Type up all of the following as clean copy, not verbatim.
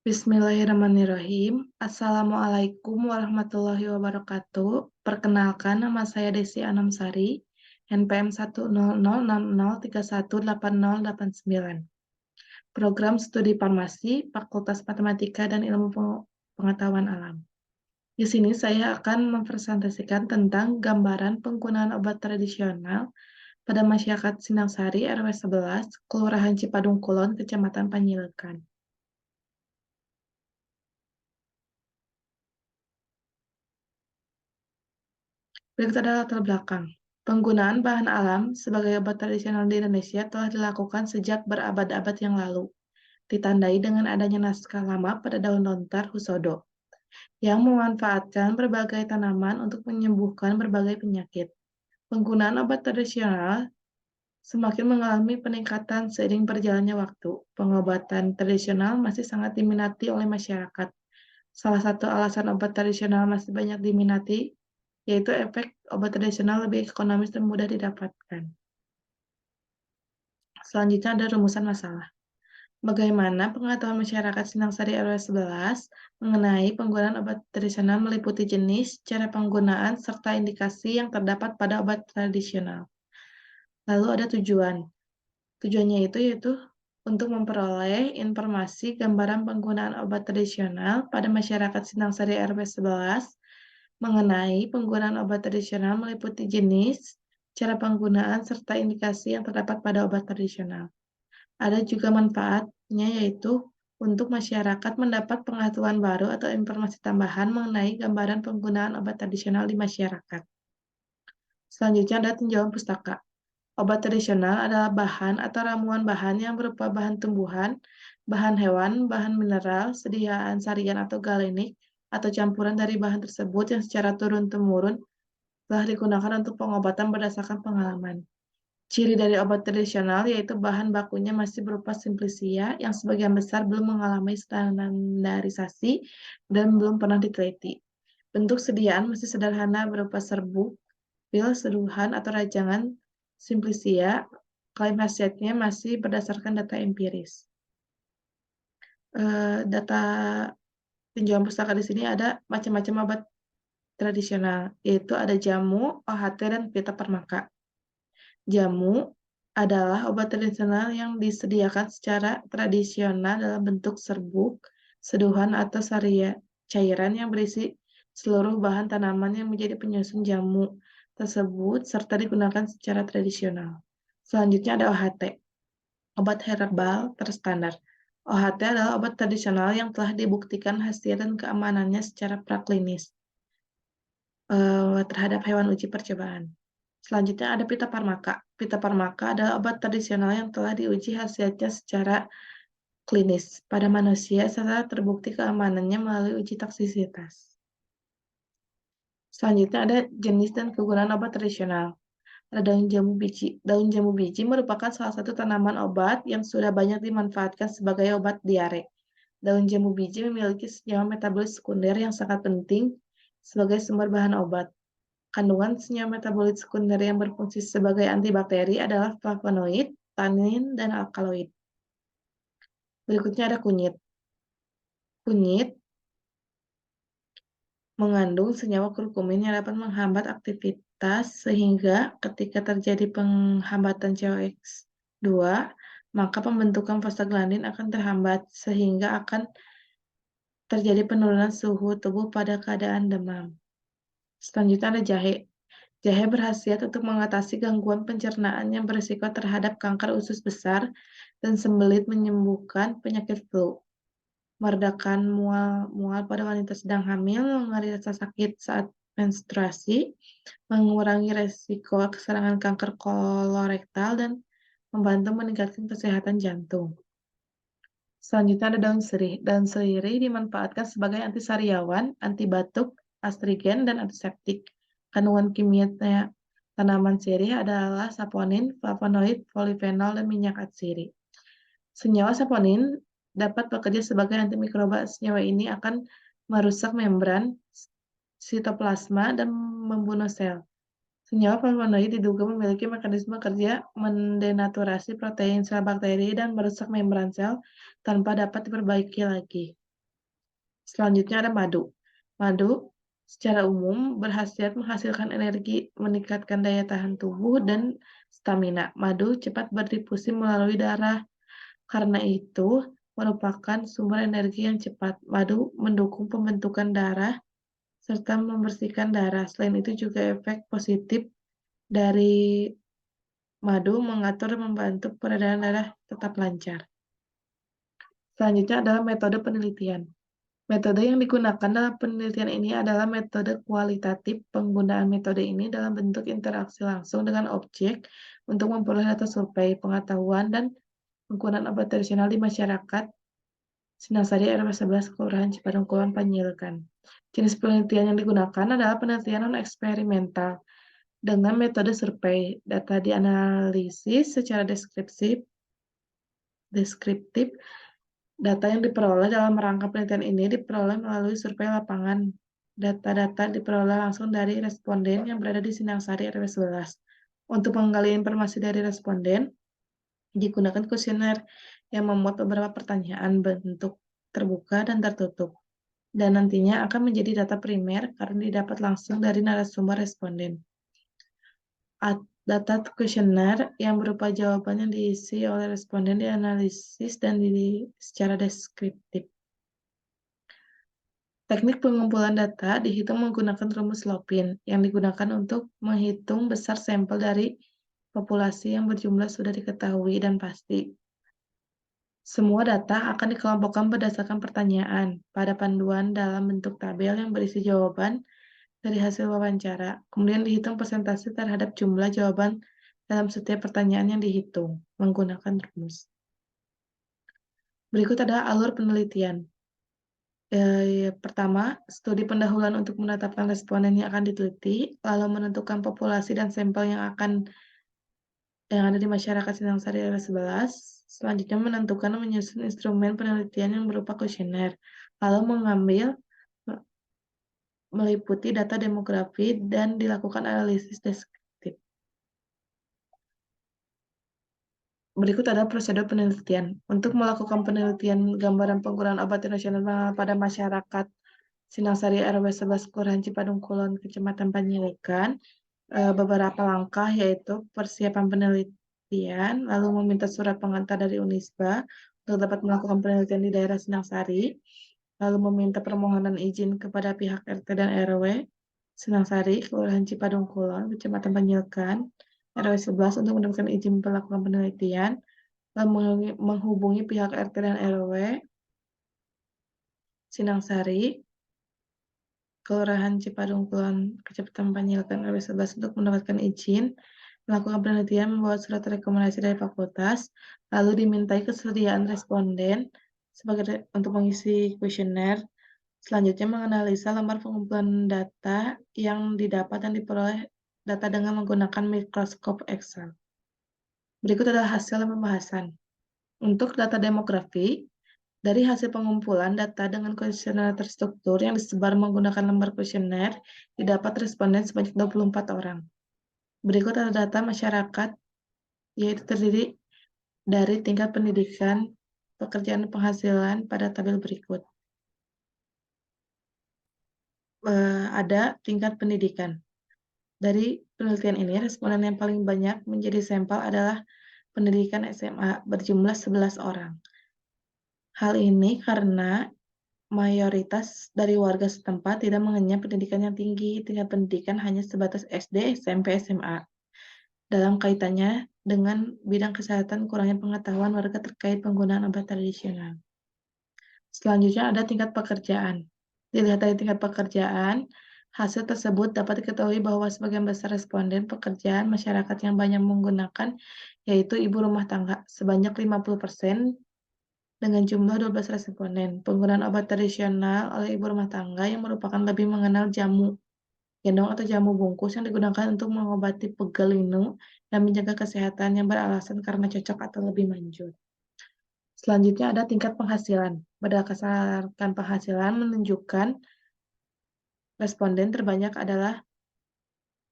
Bismillahirrahmanirrahim. Assalamualaikum warahmatullahi wabarakatuh. Perkenalkan, nama saya Desi Anamsari, NPM 1006031818089. Program Studi Farmasi, Fakultas Matematika dan Ilmu Pengetahuan Alam. Di sini saya akan mempresentasikan tentang gambaran penggunaan obat tradisional pada masyarakat Sinangsari RW 11, Kelurahan Cipadung Kulon, Kecamatan Panjilekan. Berikut adalah latar belakang. Penggunaan bahan alam sebagai obat tradisional di Indonesia telah dilakukan sejak berabad-abad yang lalu, ditandai dengan adanya naskah lama pada daun lontar Husodo, yang memanfaatkan berbagai tanaman untuk menyembuhkan berbagai penyakit. Penggunaan obat tradisional semakin mengalami peningkatan seiring berjalannya waktu. Pengobatan tradisional masih sangat diminati oleh masyarakat. Salah satu alasan obat tradisional masih banyak diminati yaitu efek obat tradisional lebih ekonomis dan mudah didapatkan. Selanjutnya ada rumusan masalah. Bagaimana pengetahuan masyarakat Sinangsari RW 11 mengenai penggunaan obat tradisional meliputi jenis, cara penggunaan, serta indikasi yang terdapat pada obat tradisional. Lalu ada tujuan. Tujuannya yaitu untuk memperoleh informasi gambaran penggunaan obat tradisional pada masyarakat Sinangsari RW 11 mengenai penggunaan obat tradisional meliputi jenis, cara penggunaan, serta indikasi yang terdapat pada obat tradisional. Ada juga manfaatnya yaitu untuk masyarakat mendapat pengetahuan baru atau informasi tambahan mengenai gambaran penggunaan obat tradisional di masyarakat. Selanjutnya ada tinjauan pustaka. Obat tradisional adalah bahan atau ramuan bahan yang berupa bahan tumbuhan, bahan hewan, bahan mineral, sediaan sarian atau galenik, atau campuran dari bahan tersebut yang secara turun-temurun telah digunakan untuk pengobatan berdasarkan pengalaman. Ciri dari obat tradisional yaitu bahan bakunya masih berupa simplisia yang sebagian besar belum mengalami standarisasi dan belum pernah diteliti. Bentuk sediaan masih sederhana berupa serbuk, pil, seduhan, atau rajangan simplisia. Klaim khasiatnya masih berdasarkan data empiris. Data tinjauan pustaka di sini ada macam-macam obat tradisional, yaitu ada jamu, OHT, dan pita permaka. Jamu adalah obat tradisional yang disediakan secara tradisional dalam bentuk serbuk, seduhan, atau cairan yang berisi seluruh bahan tanaman yang menjadi penyusun jamu tersebut serta digunakan secara tradisional. Selanjutnya ada OHT, obat herbal terstandar. OHT adalah obat tradisional yang telah dibuktikan hasil dan keamanannya secara praklinis terhadap hewan uji percobaan. Selanjutnya ada pita parmaka. Pita parmaka adalah obat tradisional yang telah diuji hasilnya secara klinis pada manusia serta terbukti keamanannya melalui uji toksisitas. Selanjutnya ada jenis dan kegunaan obat tradisional. Ada daun jambu biji. Daun jambu biji merupakan salah satu tanaman obat yang sudah banyak dimanfaatkan sebagai obat diare. Daun jambu biji memiliki senyawa metabolit sekunder yang sangat penting sebagai sumber bahan obat. Kandungan senyawa metabolit sekunder yang berfungsi sebagai antibakteri adalah flavonoid, tanin, dan alkaloid. Berikutnya ada kunyit. Kunyit mengandung senyawa kurkumin yang dapat menghambat aktivitas sehingga ketika terjadi penghambatan COX-2, maka pembentukan prostaglandin akan terhambat sehingga akan terjadi penurunan suhu tubuh pada keadaan demam. Selanjutnya ada jahe. Jahe berkhasiat untuk mengatasi gangguan pencernaan yang berisiko terhadap kanker usus besar dan sembelit, menyembuhkan penyakit flu, meredakan mual pada wanita sedang hamil, mengurangi rasa sakit saat menstruasi, mengurangi resiko serangan kanker kolorektal, dan membantu meningkatkan kesehatan jantung. Selanjutnya ada daun sirih. Daun sirih dimanfaatkan sebagai antisariawan, anti batuk, astringen, dan antiseptik. Kandungan kimia tanaman sirih adalah saponin, flavonoid, polifenol, dan minyak atsiri. Senyawa saponin dapat bekerja sebagai antimikroba. Senyawa ini akan merusak membran sitoplasma dan membunuh sel. Senyawa flavonoid diduga memiliki mekanisme kerja mendenaturasi protein sel bakteri dan merusak membran sel tanpa dapat diperbaiki lagi. Selanjutnya ada madu. Madu secara umum berkhasiat menghasilkan energi, meningkatkan daya tahan tubuh, dan stamina. Madu cepat berdifusi melalui darah. Karena itu, merupakan sumber energi yang cepat. Madu mendukung pembentukan darah serta membersihkan darah. Selain itu juga efek positif dari madu mengatur dan membantu peredaran darah tetap lancar. Selanjutnya adalah metode penelitian. Metode yang digunakan dalam penelitian ini adalah metode kualitatif. Penggunaan metode ini dalam bentuk interaksi langsung dengan objek untuk memperoleh data survei, pengetahuan, dan penggunaan obat tradisional di masyarakat Sinangsari RW 11 Kelurahan Cipadung Kulon Panjilkan. Jenis penelitian yang digunakan adalah penelitian non-eksperimental dengan metode survei. Data dianalisis secara deskriptif. Data yang diperoleh dalam rangka penelitian ini diperoleh melalui survei lapangan. Data-data diperoleh langsung dari responden yang berada di Sinangsari RW 11. Untuk menggali informasi dari responden, digunakan kuesioner yang memuat beberapa pertanyaan bentuk terbuka dan tertutup, dan nantinya akan menjadi data primer karena didapat langsung dari narasumber responden. Data kuesioner yang berupa jawaban yang diisi oleh responden dianalisis dan secara deskriptif. Teknik pengumpulan data dihitung menggunakan rumus Lopin yang digunakan untuk menghitung besar sampel dari populasi yang berjumlah sudah diketahui dan pasti. Semua data akan dikelompokkan berdasarkan pertanyaan pada panduan dalam bentuk tabel yang berisi jawaban dari hasil wawancara. Kemudian dihitung persentase terhadap jumlah jawaban dalam setiap pertanyaan yang dihitung menggunakan rumus. Berikut adalah alur penelitian. Pertama, studi pendahuluan untuk menetapkan responden yang akan diteliti, lalu menentukan populasi dan sampel yang ada di masyarakat Sinangsari RW 11. Selanjutnya menentukan dan menyusun instrumen penelitian yang berupa kuesioner, lalu meliputi data demografi dan dilakukan analisis deskriptif. Berikut adalah prosedur penelitian. Untuk melakukan penelitian gambaran penggunaan obat tradisional pada masyarakat Sinangsari RW 11 Kelurahan Cipadung Kulon, Kecamatan Panjilkan, beberapa langkah yaitu persiapan penelitian, lalu meminta surat pengantar dari Unisba untuk dapat melakukan penelitian di daerah Sinangsari, lalu meminta permohonan izin kepada pihak RT dan RW Sinangsari, Kelurahan Cipadung Kulon, Kecamatan Panjilkan, RW 11 untuk mendapatkan izin melakukan penelitian, lalu menghubungi pihak RT dan RW Sinangsari, Kelurahan Cipadung Kulon, Kecamatan Panjilkan, RW 11 untuk mendapatkan izin melakukan penelitian membawa surat rekomendasi dari fakultas, lalu dimintai kesediaan responden untuk mengisi kuesioner. Selanjutnya menganalisa lembar pengumpulan data yang didapat dan diperoleh data dengan menggunakan mikroskop Excel. Berikut adalah hasil pembahasan. Untuk data demografi, dari hasil pengumpulan data dengan kuesioner terstruktur yang disebar menggunakan lembar kuesioner, didapat responden sebanyak 24 orang. Berikut adalah data masyarakat, yaitu terdiri dari tingkat pendidikan, pekerjaan, dan penghasilan pada tabel berikut. Ada tingkat pendidikan. Dari penelitian ini, responden yang paling banyak menjadi sampel adalah pendidikan SMA berjumlah 11 orang. Hal ini karena mayoritas dari warga setempat tidak mengenyam pendidikan yang tinggi. Tingkat pendidikan hanya sebatas SD, SMP, SMA. Dalam kaitannya dengan bidang kesehatan, kurangnya pengetahuan warga terkait penggunaan obat tradisional. Selanjutnya ada tingkat pekerjaan. Dilihat dari tingkat pekerjaan, hasil tersebut dapat diketahui bahwa sebagian besar responden pekerjaan masyarakat yang banyak menggunakan yaitu ibu rumah tangga sebanyak 50% dengan jumlah 12 responden. Penggunaan obat tradisional oleh ibu rumah tangga yang merupakan lebih mengenal jamu gendong atau jamu bungkus yang digunakan untuk mengobati pegal linu dan menjaga kesehatan yang beralasan karena cocok atau lebih manjur. Selanjutnya ada tingkat penghasilan. Berdasarkan penghasilan menunjukkan responden terbanyak adalah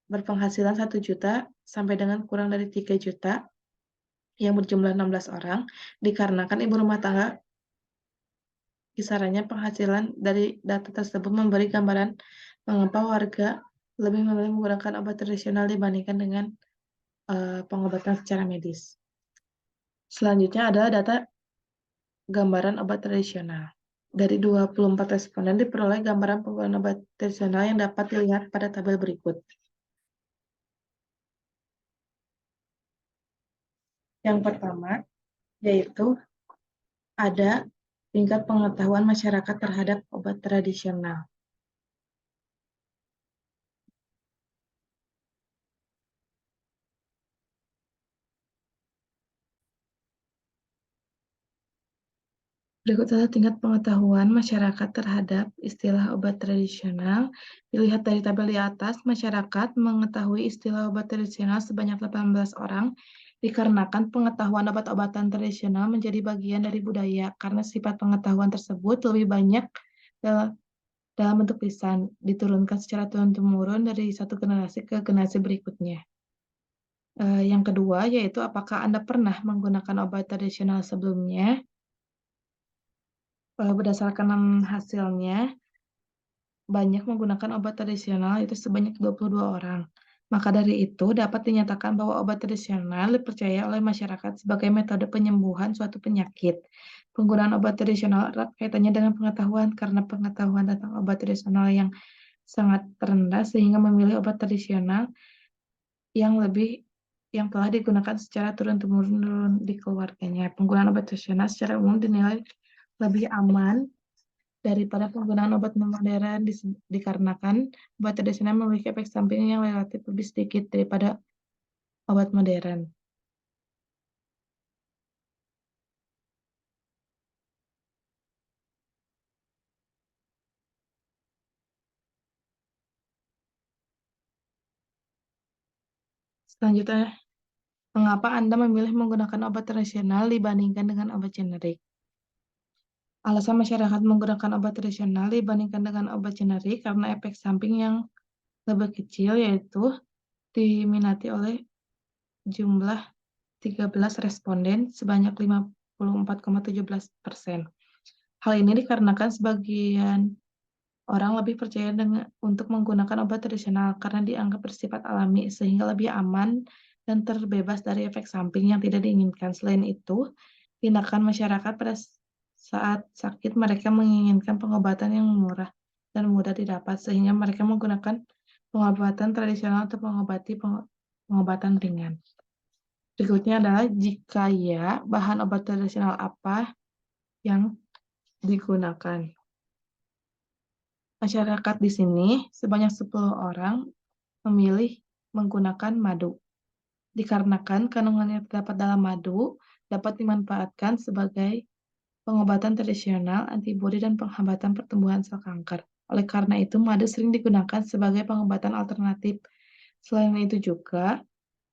berpenghasilan 1 juta sampai dengan kurang dari 3 juta yang berjumlah 16 orang, dikarenakan ibu rumah tangga Kisarannya penghasilan dari data tersebut memberi gambaran mengapa warga lebih memilih menggunakan obat tradisional dibandingkan dengan pengobatan secara medis. Selanjutnya adalah data gambaran obat tradisional. Dari 24 responden diperoleh gambaran penggunaan obat tradisional yang dapat dilihat pada tabel berikut. Yang pertama, yaitu ada tingkat pengetahuan masyarakat terhadap obat tradisional. Berikut adalah tingkat pengetahuan masyarakat terhadap istilah obat tradisional. Dilihat dari tabel di atas, masyarakat mengetahui istilah obat tradisional sebanyak 18 orang, dikarenakan pengetahuan obat-obatan tradisional menjadi bagian dari budaya, karena sifat pengetahuan tersebut lebih banyak dalam bentuk lisan, diturunkan secara turun-temurun dari satu generasi ke generasi berikutnya. Yang kedua, yaitu apakah Anda pernah menggunakan obat tradisional sebelumnya? Berdasarkan hasilnya, banyak menggunakan obat tradisional itu sebanyak 22 orang. Maka dari itu, dapat dinyatakan bahwa obat tradisional dipercaya oleh masyarakat sebagai metode penyembuhan suatu penyakit. Penggunaan obat tradisional erat kaitannya dengan pengetahuan, karena pengetahuan tentang obat tradisional yang sangat rendah sehingga memilih obat tradisional yang telah digunakan secara turun-temurun di keluarganya. Penggunaan obat tradisional secara umum dinilai lebih aman daripada penggunaan obat modern dikarenakan obat tradisional memiliki efek samping yang relatif lebih sedikit daripada obat modern. Selanjutnya, mengapa Anda memilih menggunakan obat tradisional dibandingkan dengan obat generik? Alasan masyarakat menggunakan obat tradisional dibandingkan dengan obat generik karena efek samping yang lebih kecil, yaitu diminati oleh jumlah 13 responden sebanyak 54,17%. Hal ini dikarenakan sebagian orang lebih percaya untuk menggunakan obat tradisional karena dianggap bersifat alami sehingga lebih aman dan terbebas dari efek samping yang tidak diinginkan. Selain itu, tindakan masyarakat pada saat sakit mereka menginginkan pengobatan yang murah dan mudah didapat sehingga mereka menggunakan pengobatan tradisional untuk mengobati pengobatan ringan. Berikutnya adalah jika ya, bahan obat tradisional apa yang digunakan? Masyarakat di sini sebanyak 10 orang memilih menggunakan madu. Dikarenakan kandungan yang terdapat dalam madu dapat dimanfaatkan sebagai pengobatan tradisional, antibodi, dan penghambatan pertumbuhan sel kanker. Oleh karena itu, madu sering digunakan sebagai pengobatan alternatif. Selain itu juga,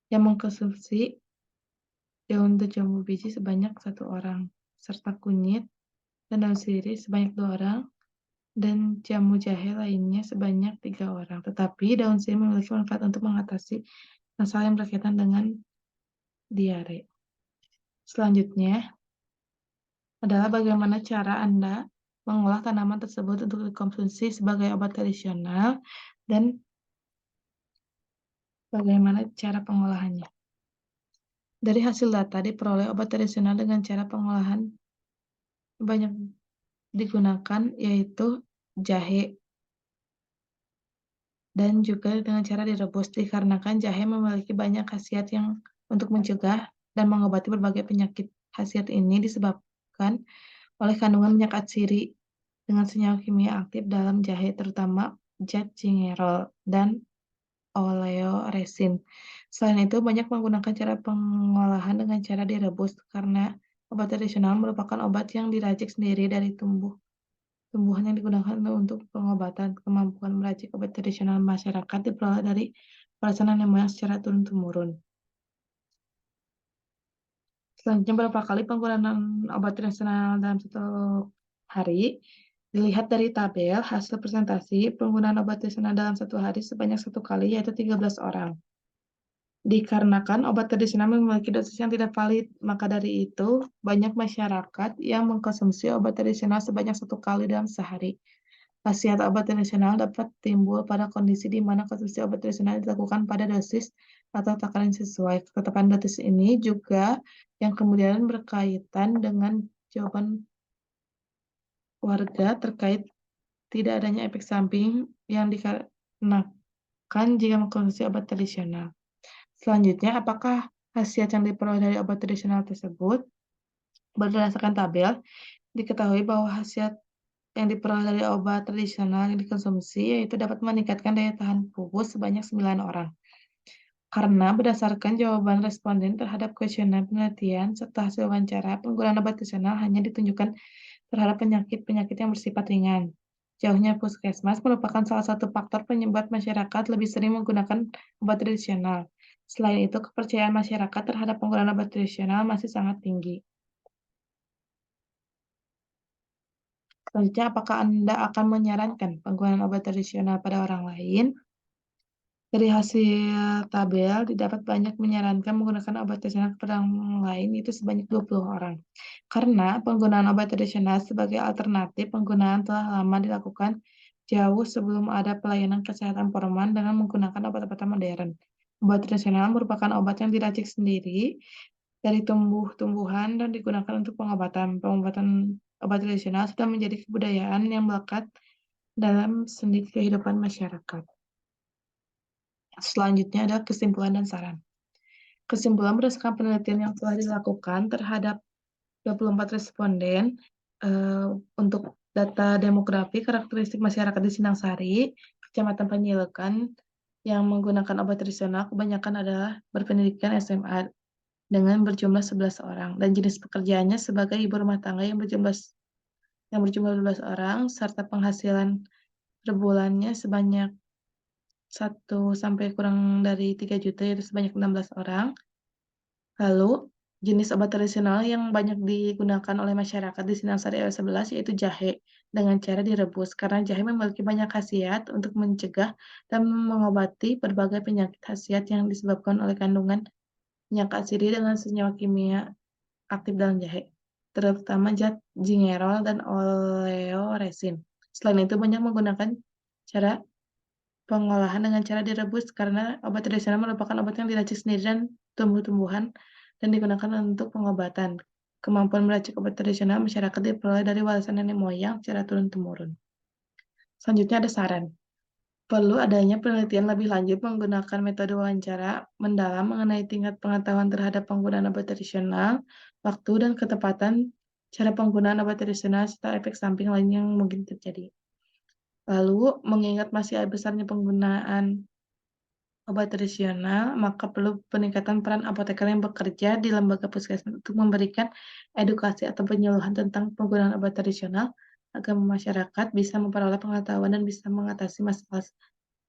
yang mengkonsumsi daun jambu biji sebanyak 1 orang, serta kunyit dan daun sirih sebanyak 2 orang, dan jamu jahe lainnya sebanyak 3 orang. Tetapi daun sirih memiliki manfaat untuk mengatasi masalah yang berkaitan dengan diare. Selanjutnya adalah bagaimana cara Anda mengolah tanaman tersebut untuk dikonsumsi sebagai obat tradisional dan bagaimana cara pengolahannya. Dari hasil data diperoleh obat tradisional dengan cara pengolahan banyak digunakan, yaitu jahe dan juga dengan cara direbus, dikarenakan jahe memiliki banyak khasiat yang untuk mencegah dan mengobati berbagai penyakit. Khasiat ini disebabkan oleh kandungan minyak atsiri dengan senyawa kimia aktif dalam jahe, terutama zat gingerol dan oleoresin. Selain itu, banyak menggunakan cara pengolahan dengan cara direbus karena obat tradisional merupakan obat yang diracik sendiri dari tumbuhan yang digunakan untuk pengobatan. Kemampuan meracik obat tradisional masyarakat diperoleh dari warisan nenek moyang secara turun-temurun. Selanjutnya, berapa kali penggunaan obat tradisional dalam satu hari? Dilihat dari tabel hasil presentasi, penggunaan obat tradisional dalam satu hari sebanyak 1 kali, yaitu 13 orang. Dikarenakan obat tradisional memiliki dosis yang tidak valid, maka dari itu banyak masyarakat yang mengkonsumsi obat tradisional sebanyak 1 kali dalam sehari. Khasiat obat tradisional dapat timbul pada kondisi di mana konsumsi obat tradisional dilakukan pada dosis atau takaran yang sesuai. Ketetapan dosis ini juga yang kemudian berkaitan dengan jawaban warga terkait tidak adanya efek samping yang dikarenakan jika mengkonsumsi obat tradisional. Selanjutnya, apakah khasiat yang diperoleh dari obat tradisional tersebut? Berdasarkan tabel, diketahui bahwa khasiat yang diperoleh dari obat tradisional yang dikonsumsi yaitu dapat meningkatkan daya tahan tubuh sebanyak 9 orang. Karena berdasarkan jawaban responden terhadap kuesioner penelitian serta hasil wawancara, penggunaan obat tradisional hanya ditunjukkan terhadap penyakit-penyakit yang bersifat ringan. Jauhnya puskesmas merupakan salah satu faktor penyebab masyarakat lebih sering menggunakan obat tradisional. Selain itu, kepercayaan masyarakat terhadap penggunaan obat tradisional masih sangat tinggi. Selanjutnya, apakah Anda akan menyarankan penggunaan obat tradisional pada orang lain? Dari hasil tabel, didapat banyak menyarankan menggunakan obat tradisional kepada orang lain itu sebanyak 20 orang. Karena penggunaan obat tradisional sebagai alternatif penggunaan telah lama dilakukan jauh sebelum ada pelayanan kesehatan formal dengan menggunakan obat-obatan modern. Obat tradisional merupakan obat yang diracik sendiri dari tumbuh-tumbuhan dan digunakan untuk pengobatan. Pengobatan obat tradisional sudah menjadi kebudayaan yang melekat dalam sendi kehidupan masyarakat. Selanjutnya adalah kesimpulan dan saran. Kesimpulan berdasarkan penelitian yang telah dilakukan terhadap 24 responden untuk data demografi karakteristik masyarakat di Sinangsari, Kecamatan Panjilekan, yang menggunakan obat tradisional kebanyakan adalah berpendidikan SMA dengan berjumlah 11 orang dan jenis pekerjaannya sebagai ibu rumah tangga yang berjumlah 12 orang serta penghasilan per bulannya sebanyak 1 sampai kurang dari 3 juta yaitu sebanyak 16 orang. Lalu, jenis obat tradisional yang banyak digunakan oleh masyarakat di Sinangsari RW 11 yaitu jahe dengan cara direbus karena jahe memiliki banyak khasiat untuk mencegah dan mengobati berbagai penyakit khasiat yang disebabkan oleh kandungan minyak atsiri dengan senyawa kimia aktif dalam jahe, terutama zat gingerol dan oleoresin. Selain itu banyak menggunakan cara pengolahan dengan cara direbus karena obat tradisional merupakan obat yang diracik sendiri dan tumbuh-tumbuhan dan digunakan untuk pengobatan. Kemampuan meracik obat tradisional masyarakat diperoleh dari warisan nenek moyang secara turun-temurun. Selanjutnya ada saran. Perlu adanya penelitian lebih lanjut menggunakan metode wawancara mendalam mengenai tingkat pengetahuan terhadap penggunaan obat tradisional, waktu dan ketepatan cara penggunaan obat tradisional serta efek samping lain yang mungkin terjadi. Lalu, mengingat masih besarnya penggunaan obat tradisional, maka perlu peningkatan peran apoteker yang bekerja di lembaga puskesmas untuk memberikan edukasi atau penyuluhan tentang penggunaan obat tradisional agar masyarakat bisa memperoleh pengetahuan dan bisa mengatasi masalah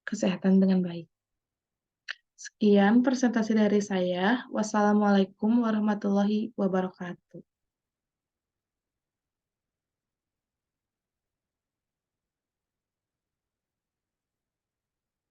kesehatan dengan baik. Sekian presentasi dari saya. Wassalamualaikum warahmatullahi wabarakatuh.